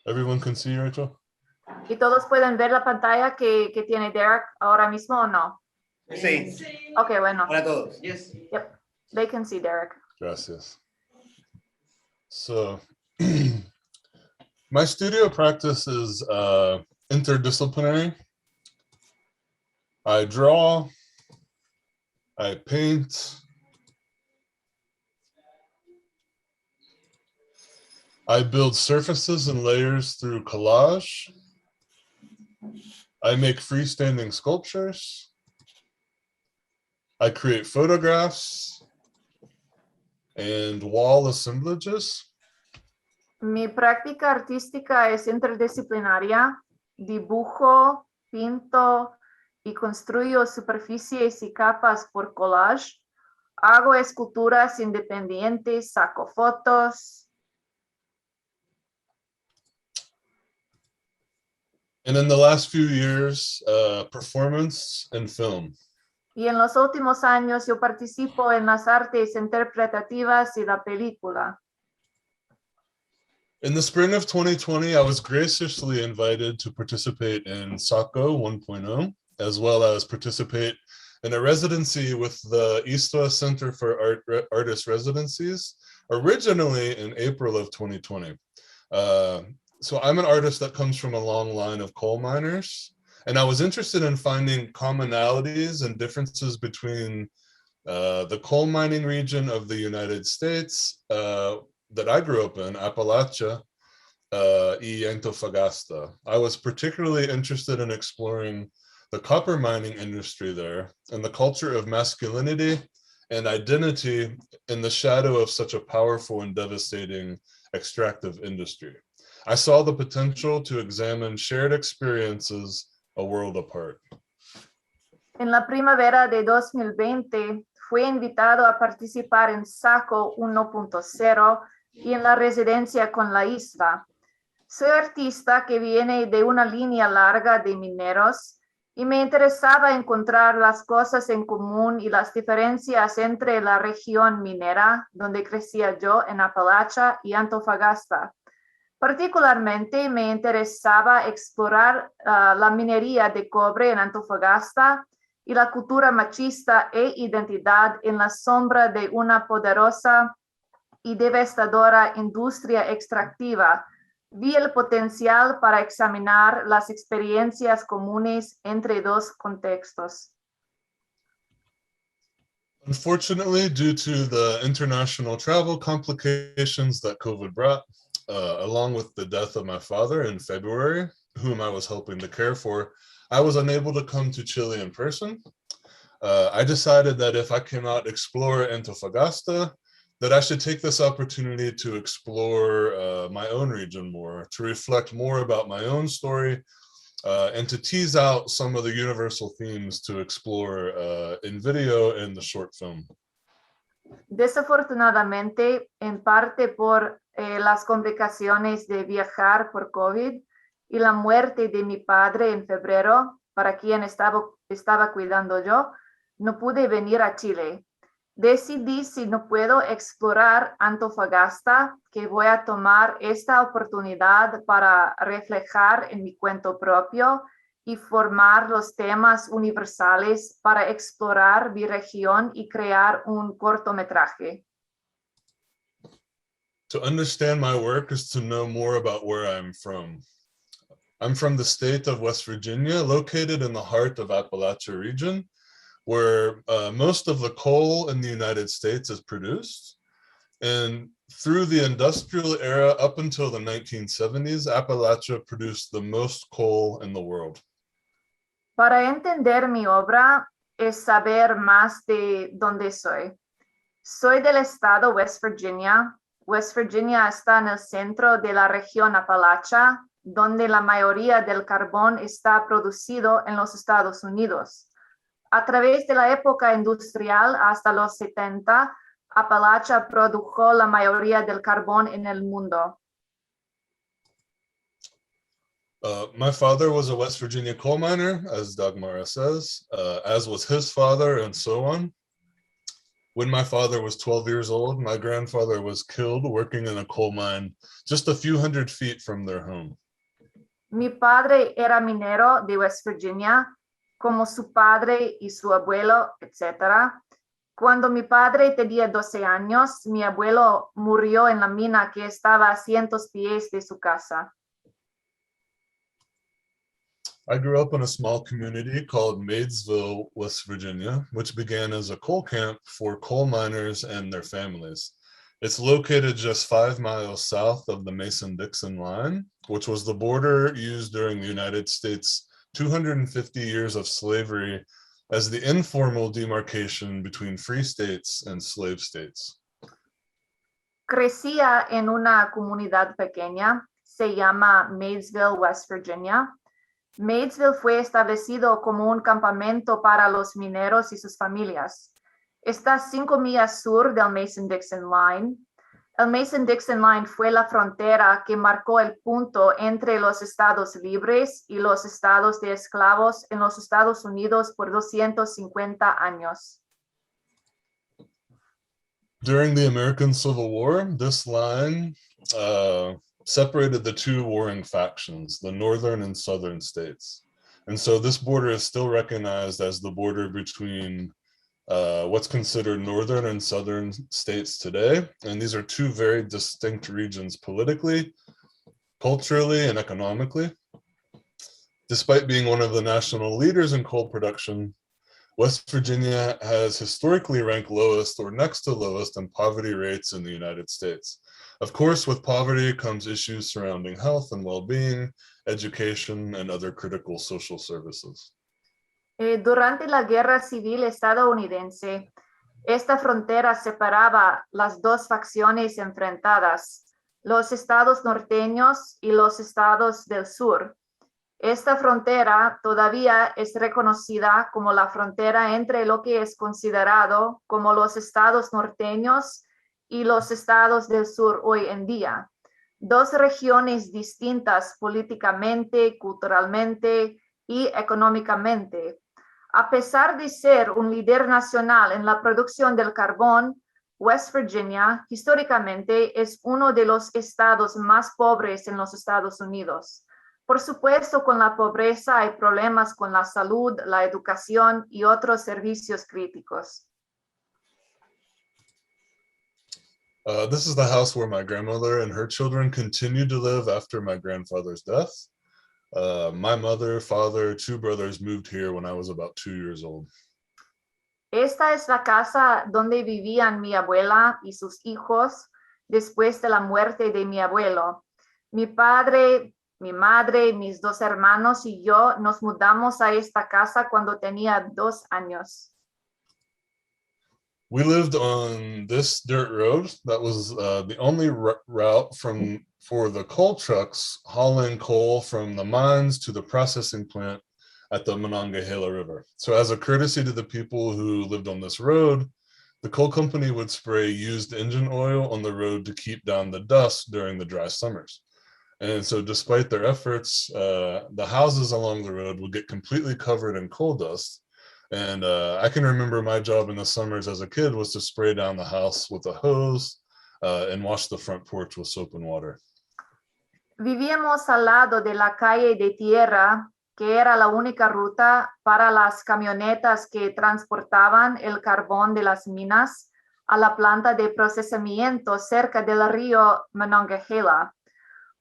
Everyone can see, Rachel? ¿Y todos pueden ver la pantalla que tiene Derek ahora mismo o no? Sí. Ok, bueno. Hola a todos. Yes. Yep, they can see Derek. Gracias. So, my studio practice is interdisciplinary. I draw, I paint, I build surfaces and layers through collage. I make freestanding sculptures. I create photographs and wall assemblages. Mi práctica artística es interdisciplinaria. Dibujo, pinto y construyo superficies y capas por collage. Hago esculturas independientes, saco fotos. And in the last few years, performance and film. Y en los últimos años yo participo en las artes interpretativas y la película. In the spring of 2020, I was graciously invited to participate in SACO 1.0, as well as participate in a residency with the ISTWA Center for Artist Residencies, originally in April of 2020. So I'm an artist that comes from a long line of coal miners, and I was interested in finding commonalities and differences between the coal mining region of the United States that I grew up in, Appalachia, y Antofagasta. I was particularly interested in exploring the copper mining industry there and the culture of masculinity and identity in the shadow of such a powerful and devastating extractive industry. I saw the potential to examine shared experiences a world apart. En la primavera de 2020 fui invitado a participar en SACO 1.0 y en la residencia con la isla. Soy artista que viene de una línea larga de mineros y me interesaba encontrar las cosas en común y las diferencias entre la región minera, donde crecía yo en Appalachia y Antofagasta. Particularmente me interesaba explorar la minería de cobre en Antofagasta y la cultura machista e identidad en la sombra de una poderosa y devastadora industria extractiva. Vi el potencial para examinar las experiencias comunes entre dos contextos. Unfortunately, due to the international travel complications that COVID brought, along with the death of my father in February, whom I was helping to care for, I was unable to come to Chile in person. I decided that if I cannot explore Antofagasta, that I should take this opportunity to explore my own region more, to reflect more about my own story, and to tease out some of the universal themes to explore in video and the short film. Desafortunadamente, en parte por las complicaciones de viajar por COVID y la muerte de mi padre en febrero, para quien estaba cuidando yo, no pude venir a Chile. Decidí, si no puedo explorar Antofagasta, que voy a tomar esta oportunidad para reflejar en mi cuento propio y formar los temas universales para explorar mi región y crear un cortometraje. To understand my work is to know more about where I'm from. I'm from the state of West Virginia, located in the heart of Appalachia region, where most of the coal in the United States is produced. And through the industrial era up until the 1970s, Appalachia produced the most coal in the world. Para entender mi obra es saber más de dónde soy. Soy del estado West Virginia. West Virginia está en el centro de la región Appalachia, donde la mayoría del carbón está producido en los Estados Unidos. A través de la época industrial hasta los 70, Appalachia produjo la mayoría del carbón en el mundo. My father was a West Virginia coal miner, as Dagmara says, as was his father, and so on. When my father was 12 years old, my grandfather was killed working in a coal mine just a few hundred feet from their home. Mi padre era minero de West Virginia, como su padre y su abuelo, etc. Cuando mi padre tenía 12 años, mi abuelo murió en la mina que estaba a cientos pies de su casa. I grew up in a small community called Maysville, West Virginia, which began as a coal camp for coal miners and their families. It's located just 5 miles south of the Mason-Dixon line, which was the border used during the United States' 250 years of slavery as the informal demarcation between free states and slave states. Crecía en una comunidad pequeña, se llama Maysville, West Virginia. Maysville fue establecido como un campamento para los mineros y sus familias. Está 5 millas sur del Mason-Dixon Line. El Mason-Dixon Line fue la frontera que marcó el punto entre los estados libres y los estados de esclavos en los Estados Unidos por 250 años. During the American Civil War, this line separated the two warring factions, the northern and southern states. And so this border is still recognized as the border between what's considered northern and southern states today. And these are two very distinct regions politically, culturally, and economically. Despite being one of the national leaders in coal production, West Virginia has historically ranked lowest or next to lowest in poverty rates in the United States. Of course, with poverty comes issues surrounding health and well-being, education, and other critical social services. Durante la Guerra Civil estadounidense, esta frontera separaba las dos facciones enfrentadas, los estados norteños y los estados del sur. Esta frontera todavía es reconocida como la frontera entre lo que es considerado como los estados norteños y los estados del sur hoy en día. Dos regiones distintas políticamente, culturalmente y económicamente. A pesar de ser un líder nacional en la producción del carbón, West Virginia históricamente es uno de los estados más pobres en los Estados Unidos. Por supuesto, con la pobreza hay problemas con la salud, la educación y otros servicios críticos. This is the house where my grandmother and her children continued to live after my grandfather's death. My mother, father, 2 brothers moved here when I was about 2 years old. Esta es la casa donde vivían mi abuela y sus hijos después de la muerte de mi abuelo. Mi padre, mi madre, mis 2 hermanos y yo nos mudamos a esta casa cuando tenía 2 años. We lived on this dirt road that was the only route for the coal trucks hauling coal from the mines to the processing plant at the Monongahela River. So as a courtesy to the people who lived on this road, the coal company would spray used engine oil on the road to keep down the dust during the dry summers. And so despite their efforts, the houses along the road would get completely covered in coal dust. And I can remember my job in the summers as a kid was to spray down the house with a hose and wash the front porch with soap and water. Vivíamos al lado de la calle de tierra, que era la única ruta para las camionetas que transportaban el carbón de las minas a la planta de procesamiento cerca del río Monongahela.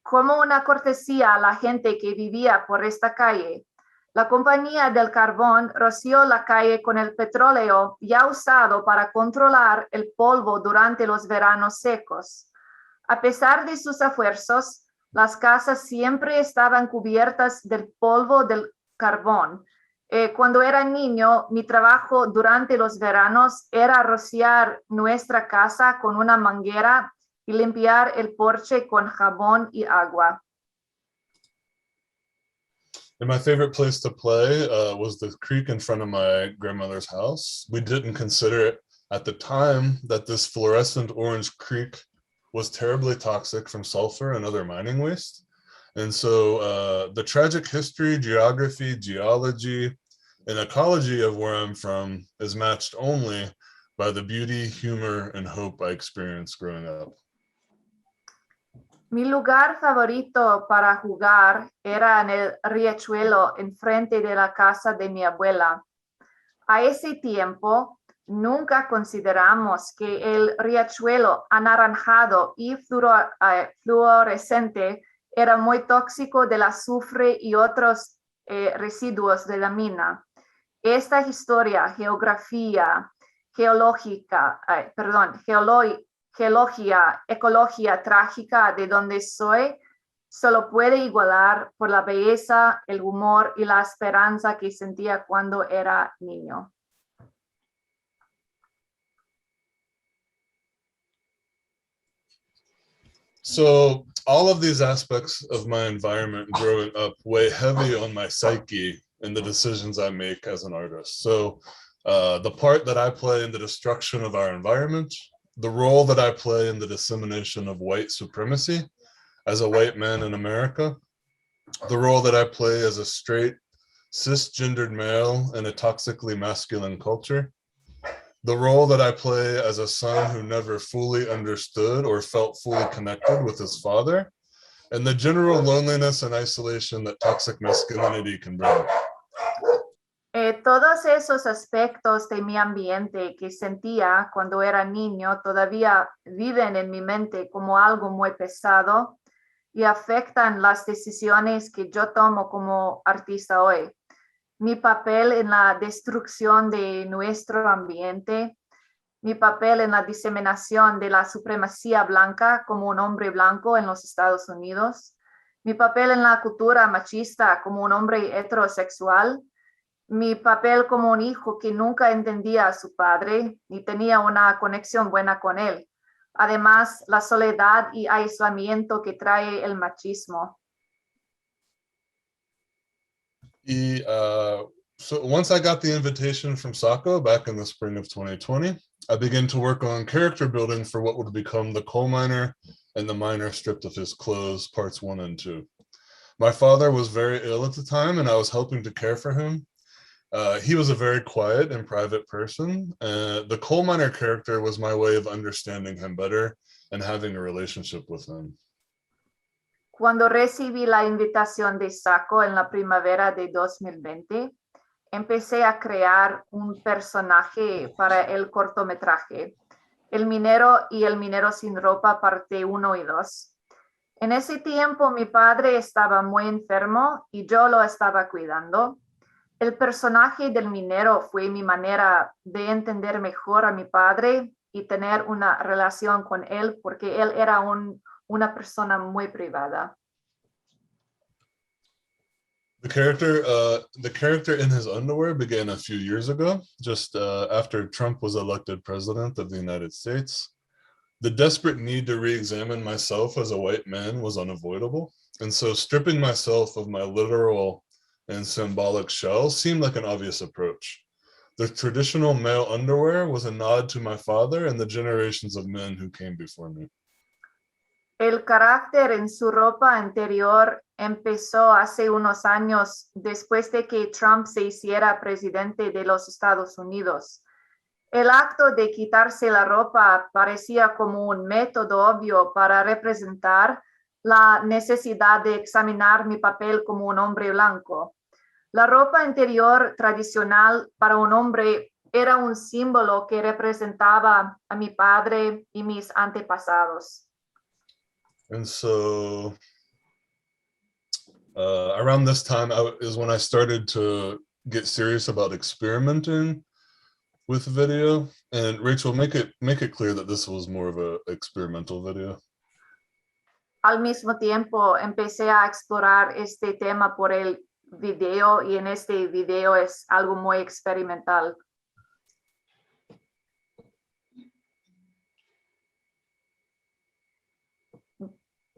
Como una cortesía a la gente que vivía por esta calle, la compañía del carbón roció la calle con el petróleo ya usado para controlar el polvo durante los veranos secos. A pesar de sus esfuerzos, las casas siempre estaban cubiertas del polvo del carbón. Cuando era niño, mi trabajo durante los veranos era rociar nuestra casa con una manguera y limpiar el porche con jabón y agua. And my favorite place to play was the creek in front of my grandmother's house. We didn't consider it at the time that this fluorescent orange creek was terribly toxic from sulfur and other mining waste. And so the tragic history, geography, geology, and ecology of where I'm from is matched only by the beauty, humor, and hope I experienced growing up. Mi lugar favorito para jugar era en el riachuelo enfrente de la casa de mi abuela. A ese tiempo, nunca consideramos que el riachuelo anaranjado y fluorescente era muy tóxico del azufre y otros residuos de la mina. Esta historia, ecología trágica de donde soy, solo puede igualar por la belleza, el humor y la esperanza que sentía cuando era niño. So all of these aspects of my environment growing up weigh heavy on my psyche and the decisions I make as an artist. So the part that I play in the destruction of our environment, the role that I play in the dissemination of white supremacy as a white man in America, the role that I play as a straight, cisgendered male in a toxically masculine culture, the role that I play as a son who never fully understood or felt fully connected with his father, and the general loneliness and isolation that toxic masculinity can bring. Todos esos aspectos de mi ambiente que sentía cuando era niño todavía viven en mi mente como algo muy pesado y afectan las decisiones que yo tomo como artista hoy. Mi papel en la destrucción de nuestro ambiente, mi papel en la diseminación de la supremacía blanca como un hombre blanco en los Estados Unidos, mi papel en la cultura machista como un hombre heterosexual, mi papel como un hijo que nunca entendía a su padre ni tenía una conexión buena con él. Además, la soledad y aislamiento que trae el machismo. So once I got the invitation from SACO back in the spring of 2020, I began to work on character building for what would become the coal miner and the miner stripped of his clothes, parts 1 and 2. My father was very ill at the time and I was helping to care for him. He was a very quiet and private person. The coal miner character was my way of understanding him better and having a relationship with him. Cuando recibí la invitación de SACO en la primavera de 2020, empecé a crear un personaje para el cortometraje, El minero y el minero sin ropa, parte 1 y 2. En ese tiempo mi padre estaba muy enfermo y yo lo estaba cuidando. El personaje del minero fue mi manera de entender mejor a mi padre y tener una relación con él porque él era una persona muy privada. The character in his underwear began a few years ago, just after Trump was elected president of the United States. The desperate need to re-examine myself as a white man was unavoidable, and so stripping myself of my literal and symbolic shell seemed like an obvious approach. The traditional male underwear was a nod to my father and the generations of men who came before me. El carácter en su ropa interior empezó hace unos años después de que Trump se hiciera presidente de los Estados Unidos. El acto de quitarse la ropa parecía como un método obvio para representar la necesidad de examinar mi papel como un hombre blanco. La ropa interior tradicional para un hombre era un símbolo que representaba a mi padre y mis antepasados. And so around this time is when I started to get serious about experimenting with video. And Rachel, make it clear that this was more of a experimental video. Al mismo tiempo empecé a explorar este tema por el video y en este video es algo muy experimental.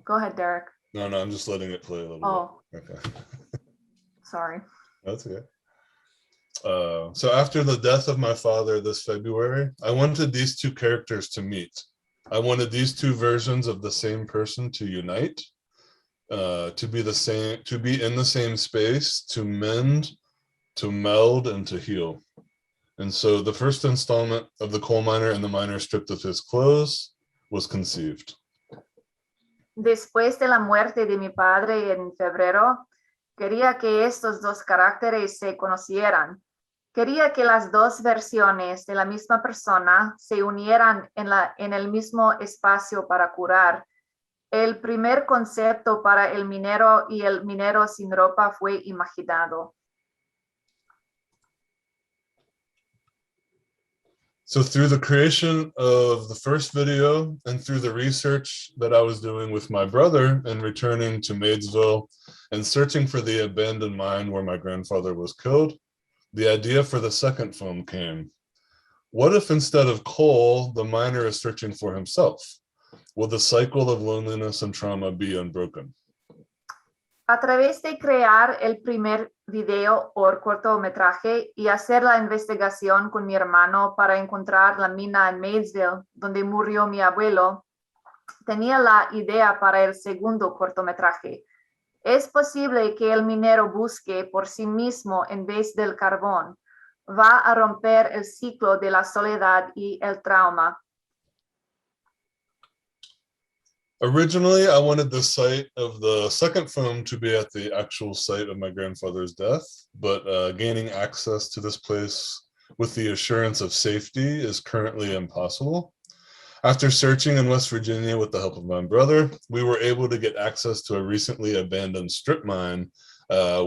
Go ahead, Derek. No, I'm just letting it play a little bit. Okay. Sorry. That's okay. So after the death of my father this February, I wanted these two characters to meet. I wanted these two versions of the same person to unite, to be in the same space, to mend, to meld, and to heal. And so the first installment of The Coal Miner and the Miner Stripped of His Clothes was conceived. Después de la muerte de mi padre en febrero, quería que estos dos caracteres se conocieran. Quería que las dos versiones de la misma persona se unieran en el mismo espacio para curar. El primer concepto para el minero y el minero sin ropa fue imaginado. So through the creation of the first video and through the research that I was doing with my brother and returning to Maidesville and searching for the abandoned mine where my grandfather was killed, the idea for the second film came. What if instead of coal, the miner is searching for himself? Will the cycle of loneliness and trauma be unbroken? A través de crear el primer video o cortometraje y hacer la investigación con mi hermano para encontrar la mina en Maidesville, donde murió mi abuelo, tenía la idea para el segundo cortometraje. Es posible que el minero busque por sí mismo en vez del carbón. Va a romper el ciclo de la soledad y el trauma. Originally, I wanted the site of the second film to be at the actual site of my grandfather's death, but gaining access to this place with the assurance of safety is currently impossible. After searching in West Virginia with the help of my brother, we were able to get access to a recently abandoned strip mine,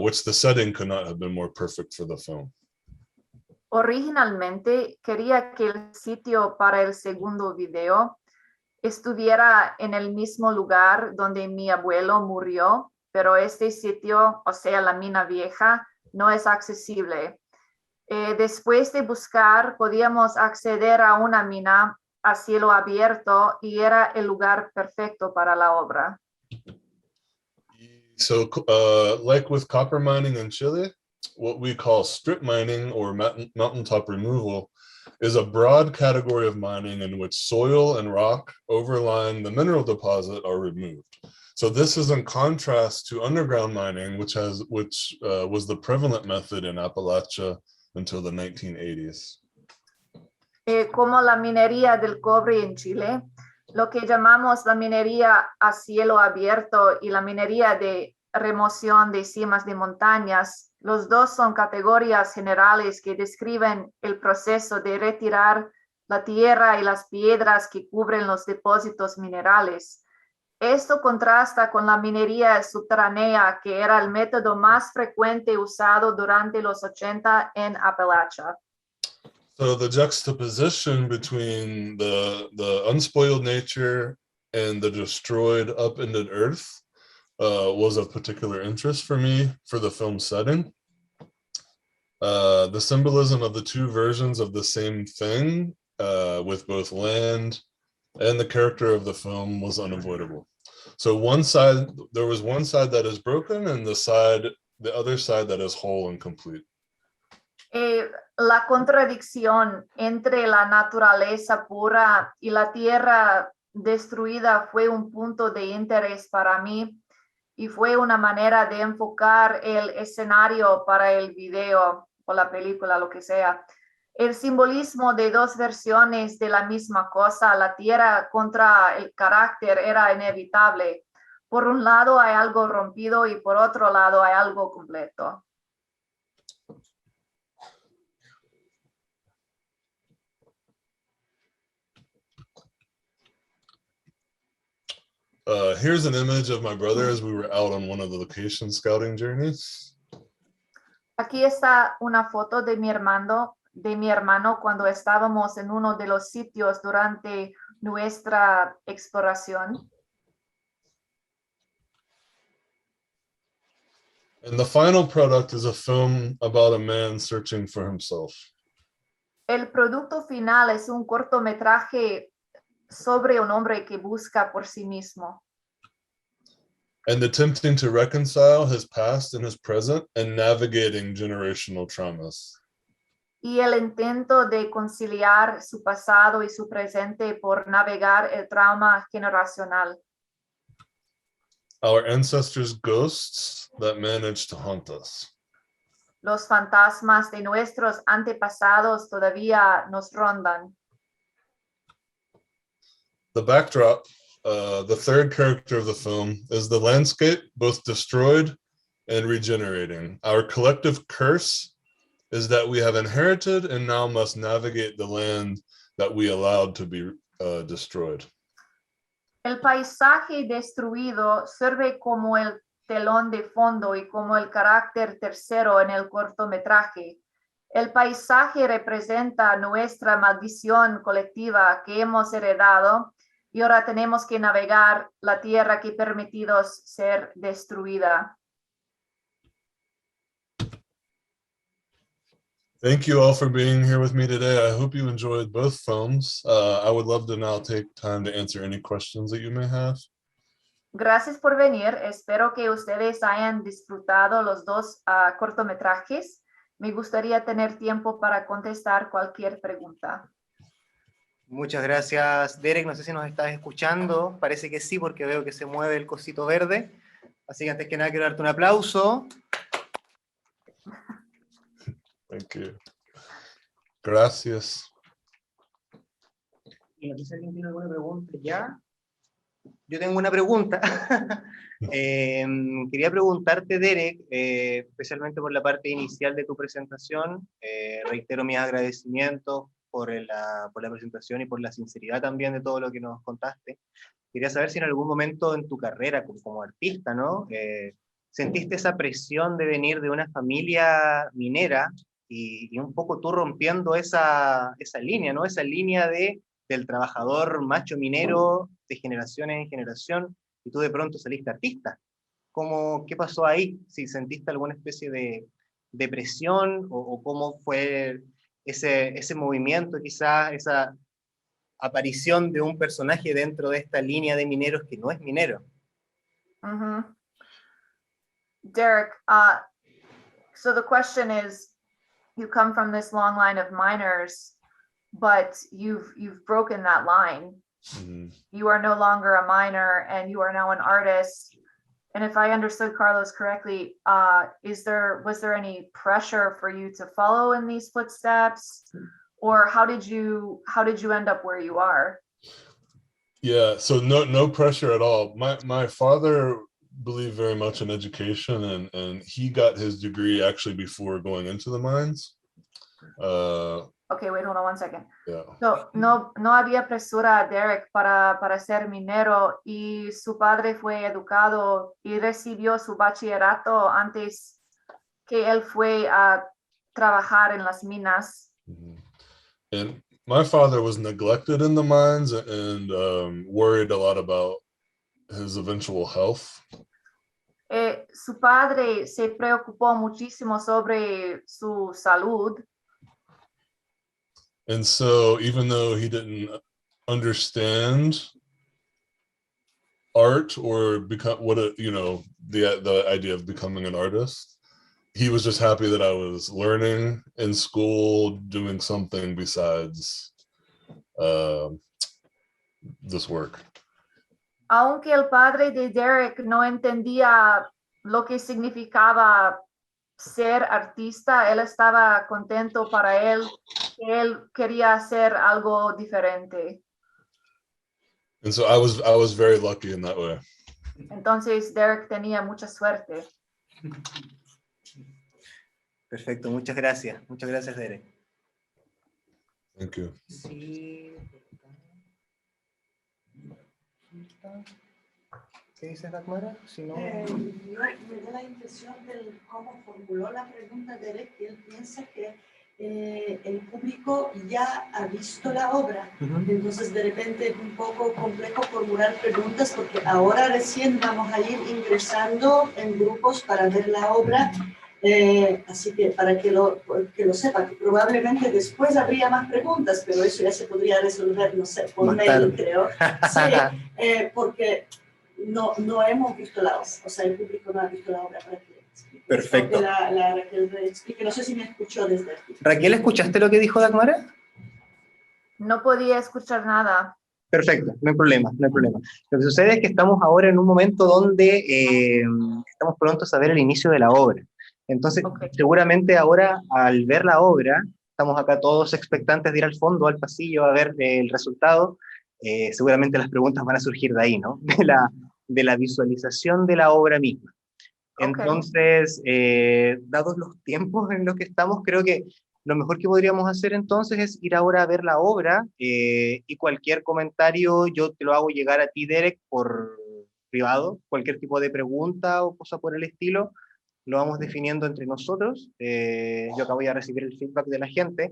which the setting could not have been more perfect for the film. Originalmente quería que el sitio para el segundo video estuviera en el mismo lugar donde mi abuelo murió, pero este sitio, o sea, la mina vieja, no es accesible. Después de buscar, podíamos acceder a una mina a cielo abierto y era el lugar perfecto para la obra. So, like with copper mining in Chile, what we call strip mining or mountaintop removal is a broad category of mining in which soil and rock overlying the mineral deposit are removed. So this is in contrast to underground mining, which was the prevalent method in Appalachia until the 1980s. Como la minería del cobre en Chile, lo que llamamos la minería a cielo abierto y la minería de remoción de cimas de montañas, los dos son categorías generales que describen el proceso de retirar la tierra y las piedras que cubren los depósitos minerales. Esto contrasta con la minería subterránea, que era el método más frecuente usado durante los 80 en Appalachia. So the juxtaposition between the unspoiled nature and the destroyed, upended earth was of particular interest for me for the film setting. The symbolism of the two versions of the same thing with both land and the character of the film was unavoidable. So there was one side that is broken and the other side that is whole and complete. La contradicción entre la naturaleza pura y la tierra destruida fue un punto de interés para mí y fue una manera de enfocar el escenario para el video o la película, lo que sea. El simbolismo de dos versiones de la misma cosa, la tierra contra el carácter, era inevitable. Por un lado hay algo rompido y por otro lado hay algo completo. Here's an image of my brother as we were out on one of the location scouting journeys. Aquí está una foto de mi hermano cuando estábamos en uno de los sitios durante nuestra exploración. And the final product is a film about a man searching for himself. El producto final es un cortometraje sobre un hombre que busca por sí mismo. And attempting to reconcile his past and his present and navigating generational traumas. Y el intento de conciliar su pasado y su presente por navegar el trauma generacional. Our ancestors' ghosts that manage to haunt us. Los fantasmas de nuestros antepasados todavía nos rondan. The backdrop, the third character of the film, is the landscape, both destroyed and regenerating. Our collective curse is that we have inherited and now must navigate the land that we allowed to be destroyed. El paisaje destruido sirve como el telón de fondo y como el carácter tercero en el cortometraje. El paisaje representa nuestra maldición colectiva que hemos heredado y ahora tenemos que navegar la tierra que permitido ser destruida. Thank you all for being here with me today. I hope you enjoyed both films. I would love to now take time to answer any questions that you may have. Gracias por venir. Espero que ustedes hayan disfrutado los dos cortometrajes. Me gustaría tener tiempo para contestar cualquier pregunta. Muchas gracias, Derek. No sé si nos estás escuchando. Parece que sí, porque veo que se mueve el cosito verde. Así que antes que nada quiero darte un aplauso. Thank you. Gracias. Y no sé si alguien tiene alguna pregunta ya. Yo tengo una pregunta. Quería preguntarte, Derek, especialmente por la parte inicial de tu presentación. Reitero mis agradecimientos por la presentación y por la sinceridad también de todo lo que nos contaste. Quería saber si en algún momento en tu carrera como artista, ¿no? ¿Sentiste esa presión de venir de una familia minera y un poco tú rompiendo esa línea, ¿no? Esa línea del trabajador macho minero de generación en generación, y tú de pronto saliste artista? ¿Qué pasó ahí? Si sentiste alguna especie de presión, o cómo fue ese movimiento, quizás esa aparición de un personaje dentro de esta línea de mineros que no es minero. Derek, so the question is, you come from this long line of miners, but you've broken that line. Mm-hmm. You are no longer a miner and you are now an artist. And if I understood Carlos correctly, was there any pressure for you to follow in these footsteps, or how did you end up where you are? Yeah, so no pressure at all. My father believed very much in education, and he got his degree actually before going into the mines. Okay, wait, hold on one second. Yeah. So, no había presura, Derek, para ser minero, y su padre fue educado y recibió su bachillerato antes que él fue a trabajar en las minas. Mm-hmm. And my father was neglected in the mines and worried a lot about his eventual health. Su padre se preocupó muchísimo sobre su salud. And so even though he didn't understand art or the idea of becoming an artist, he was just happy that I was learning in school, doing something besides this work. Aunque el padre de Derek no entendía lo que significaba ser artista, él estaba contento para él, que él quería hacer algo diferente. And so I was very lucky in that way. Entonces Derek tenía mucha suerte. Perfecto, muchas gracias. Muchas gracias, Derek. Thank you. Sí. ¿Qué dices, Dagmara? Si no... me da la impresión de cómo formuló la pregunta Derek, que él piensa que el público ya ha visto la obra. Entonces de repente es un poco complejo formular preguntas porque ahora recién vamos a ir ingresando en grupos para ver la obra. Así que para que lo sepa, que probablemente después habría más preguntas, pero eso ya se podría resolver, no sé, por mail, creo. Sí, porque no hemos visto la obra, o sea, el público no ha visto la obra para que explique. Perfecto. La Raquel explique, no sé si me escuchó desde aquí. Raquel, ¿escuchaste lo que dijo Dagmara? No podía escuchar nada. Perfecto, no hay problema, no hay problema. Lo que sucede es que estamos ahora en un momento donde estamos prontos a ver el inicio de la obra. Entonces, Ok. seguramente ahora, al ver la obra, estamos acá todos expectantes de ir al fondo, al pasillo, a ver el resultado. Seguramente las preguntas van a surgir de ahí, ¿no? De la visualización de la obra misma. Ok. Entonces, dados los tiempos en los que estamos, creo que lo mejor que podríamos hacer entonces es ir ahora a ver la obra, y cualquier comentario yo te lo hago llegar a ti, Derek, por privado, cualquier tipo de pregunta o cosa por el estilo, lo vamos definiendo entre nosotros. Yo acá voy a recibir el feedback de la gente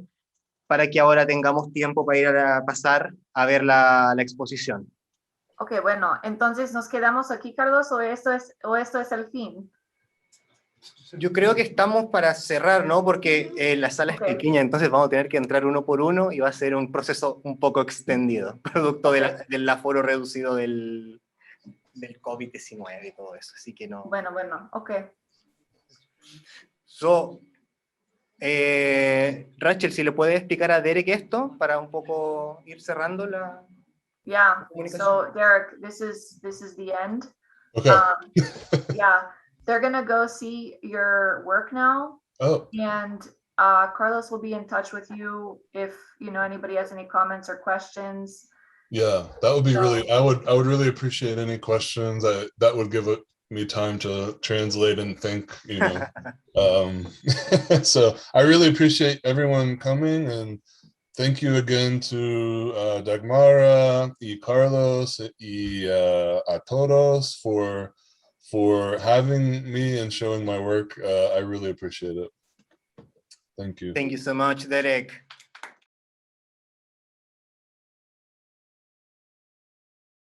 para que ahora tengamos tiempo para ir a pasar a ver la exposición. Ok, bueno, entonces nos quedamos aquí, Carlos, o esto es el fin. Yo creo que estamos para cerrar, ¿no? Porque la sala Ok. es pequeña, entonces vamos a tener que entrar uno por uno y va a ser un proceso un poco extendido, producto del aforo reducido del COVID-19 y todo eso. Así que no. Bueno, ok. Rachel, si le puedes explicar a Derek esto para un poco ir cerrando la Yeah, comunicación. so Derek, this is the end. Okay. Yeah, they're gonna go see your work now, Oh, and Carlos will be in touch with you if anybody has any comments or questions. yeah, that would be So- really, I would really appreciate any questions. That would give me time to translate and think, so I really appreciate everyone coming, and thank you again to Dagmara y Carlos y a todos for having me and showing my work. I really appreciate it. Thank you. Thank you so much, Derek.